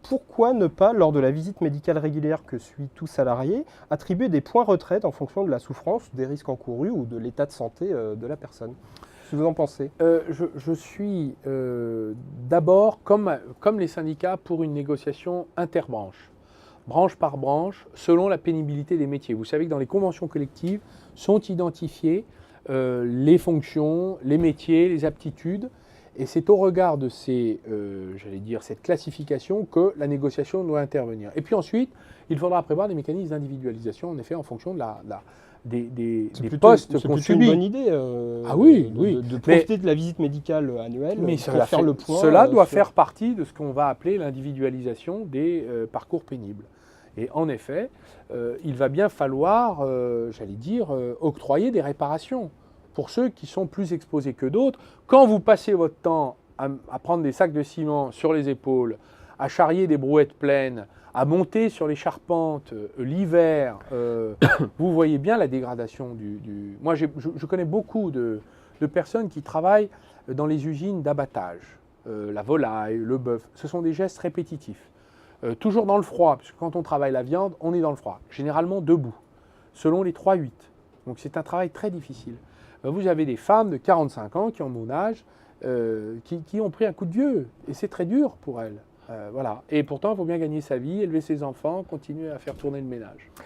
pourquoi ne pas, lors de la visite médicale régulière que suit tout salarié, attribuer des points retraite en fonction de la souffrance, des risques encourus ou de l'état de santé de la personne? Qu'est-ce que vous en pensez? Je suis d'abord, comme les syndicats, pour une négociation interbranche, branche par branche, selon la pénibilité des métiers. Vous savez que dans les conventions collectives sont identifiées les fonctions, les métiers, les aptitudes, et c'est au regard de cette classification que la négociation doit intervenir. Et puis ensuite, il faudra prévoir des mécanismes d'individualisation, en effet, en fonction des postes qu'on C'est subit. une bonne idée Ah oui, oui. de profiter de la visite médicale annuelle Mais pour faire le point. Cela doit faire partie de ce qu'on va appeler l'individualisation des parcours pénibles. Et en effet, il va bien falloir, octroyer des réparations pour ceux qui sont plus exposés que d'autres. Quand vous passez votre temps à prendre des sacs de ciment sur les épaules, à charrier des brouettes pleines, à monter sur les charpentes l'hiver, vous voyez bien la dégradation du... Moi, je connais beaucoup de personnes qui travaillent dans les usines d'abattage. La volaille, le bœuf, ce sont des gestes répétitifs. Toujours dans le froid, parce que quand on travaille la viande, on est dans le froid, généralement debout, selon les 3-8. Donc c'est un travail très difficile. Vous avez des femmes de 45 ans qui ont mon âge, qui ont pris un coup de vieux, et c'est très dur pour elles. Voilà. Et pourtant, il faut bien gagner sa vie, élever ses enfants, continuer à faire tourner le ménage.